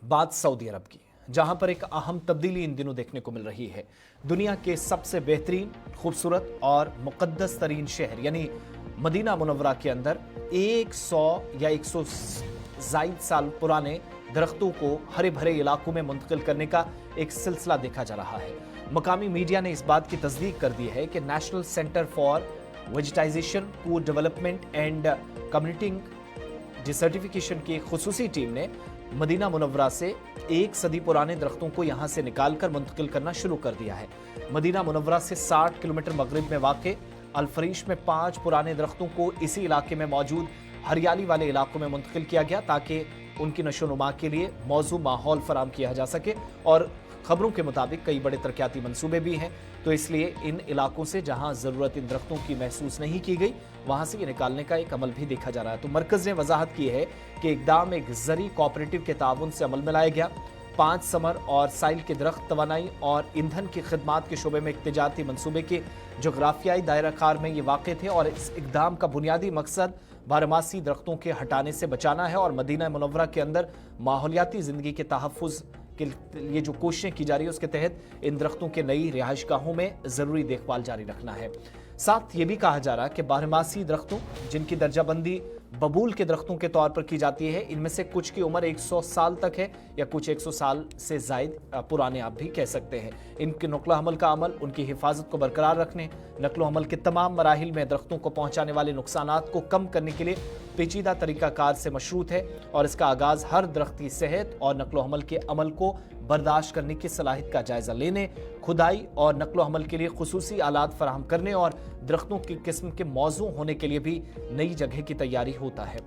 बात सऊदी अरब की, जहां पर एक अहम तब्दीली इन दिनों देखने को मिल रही है। दुनिया के सबसे बेहतरीन, खूबसूरत और मुकद्दस तरीन शहर यानी मदीना मुनव्वरा के अंदर 100 या 100 जायद साल पुराने दरख्तों को हरे भरे इलाकों में मुंतकिल करने का एक सिलसिला देखा जा रहा है। मकामी मीडिया ने इस बात की तस्दीक कर दी है कि नेशनल सेंटर फॉर वेजिटाइजेशन, को डेवलपमेंट एंड कम्युनिटी डिसर्टिफिकेशन की एक खुसूसी टीम ने मदीना मुनव्वरा से 1 सदी पुराने दरख्तों को यहां से निकालकर मुंतकिल करना शुरू कर दिया है। मदीना मुनव्वरा से 60 किलोमीटर मगरिब में वाक़े अल-फरीश में 5 पुराने दरख्तों को इसी इलाके में मौजूद हरियाली वाले इलाकों में मुंतकिल किया गया ताकि उनकी नशोनुमा के लिए मौजू माहौल फराम किया जा सके। और खबरों के मुताबिक कई बड़े तरक्याती मंसूबे भी हैं, तो इसलिए इन इलाकों से जहां ज़रूरत इन दरख्तों की महसूस नहीं की गई, वहां से ये निकालने का एक अमल भी देखा जा रहा है। तो मरकज़ ने वजाहत की है कि इक़दाम एक ज़री कोऑपरेटिव के ताउन से अमल में लाया गया। 5 समर और साइल के दरख्त तवानाई और ईंधन की खिदमात के शोबे में एक तिजारती मनसूबे के जोग्राफियाई दायरा कार में ये वाक़ थे और इस इक़दाम का बुनियादी मकसद बारहमासी दरख्तों के हटाने से बचाना है और मदीना मुनव्वरा के अंदर माहौलियाती ज़िंदगी के तहफ़्फ़ुज़ के लिए जो कोशिशें की जा रही है उसके तहत इन दरख्तों के नई रिहाइशगाहों में ज़रूरी देखभाल जारी रखना है। साथ ये भी कहा जा रहा है कि बारहमासी दरख्तों जिनकी दर्जाबंदी बबूल के दरख्तों के तौर पर की जाती है, इनमें से कुछ की उम्र 100 साल तक है या कुछ 100 साल से जायद पुराने आप भी कह सकते हैं। इनके नक़्ल हमल का अमल उनकी हिफाजत को बरकरार रखने, नक़्ल हमल के तमाम मराहिल में दरख्तों को पहुँचाने वाले नुकसानात को कम करने के लिए पेचीदा तरीक़ाकार से मशरूत है और इसका आगाज़ हर दरख्त की सेहत और नक़्ल हमल के अमल को बर्दाश्त करने की सलाहियत का जायज़ा लेने, खुदाई और नक़्ल हमल के लिए खुसूसी आलात फराहम करने और दरख्तों की किस्म के मौजू होने के लिए भी नई जगह की तैयारी होता है।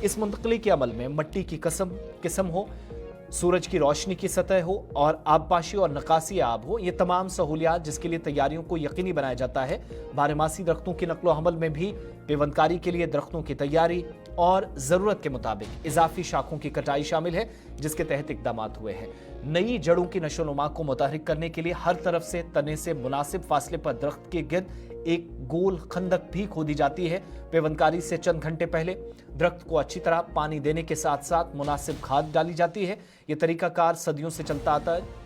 इस मुंतकली के अमल में मट्टी की किस्म हो, सूरज की रोशनी की सतह हो और आबपाशी और नकासी आब हो, ये तमाम सहूलियात जिसके लिए तैयारियों को यकीनी बनाया जाता है। बारहमासी दरख्तों की नक़्ल हमल में भी पेवंदकारी के लिए दरख्तों की तैयारी और ज़रूरत के मुताबिक इजाफी शाखों की कटाई शामिल है, जिसके तहत इक़दामात हुए हैं। नई जड़ों की नशोनुमा को मुतहरिक करने के लिए हर तरफ से तने से मुनासिब फासले पर दरख्त के गिर्द एक गोल खंदक भी खोदी जाती है। पेवंदकारी से चंद घंटे पहले दरख्त को अच्छी तरह पानी देने के साथ साथ मुनासिब खाद डाली जाती है। ये तरीकाकार सदियों से चलता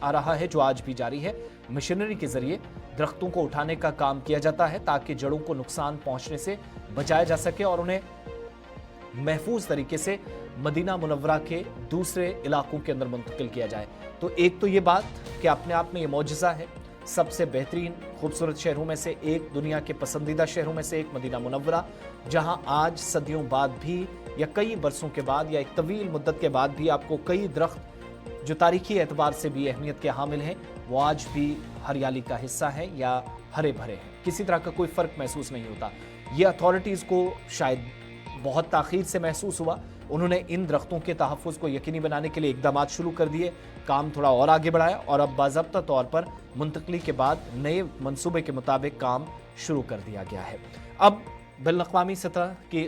आ रहा है, जो आज भी जारी है। मशीनरी के जरिए दरख्तों को उठाने का काम किया जाता है ताकि जड़ों को नुकसान पहुंचने से बचाया जा सके और उन्हें महफूज तरीके से मदीना मुनव्वरा के दूसरे इलाकों के अंदर मुंतकिल किया जाए। तो एक तो ये बात कि अपने आप में ये मौजज़ा है, सबसे बेहतरीन खूबसूरत शहरों में से एक, दुनिया के पसंदीदा शहरों में से एक मदीना मुनव्वरा, जहां आज सदियों बाद भी या कई बरसों के बाद या एक तवील मुद्दत के बाद भी आपको कई दरख्त जो तारीखी एतबार से भी अहमियत के हामिल हैं, वो आज भी हरियाली का हिस्सा है या हरे भरे हैं। किसी तरह का कोई फ़र्क महसूस नहीं होता। ये अथॉरिटीज़ को शायद बहुत ताख़ीर से महसूस हुआ। उन्होंने इन दरख्तों के तहफ़्फ़ुज़ को यकीनी बनाने के लिए इक़दामात शुरू कर दिए, काम थोड़ा और आगे बढ़ाया और अब बाज़ाब्ता तौर पर मुंतकली के बाद नए मंसूबे के मुताबिक काम शुरू कर दिया गया है। अब बैनुल-अक़वामी सतह की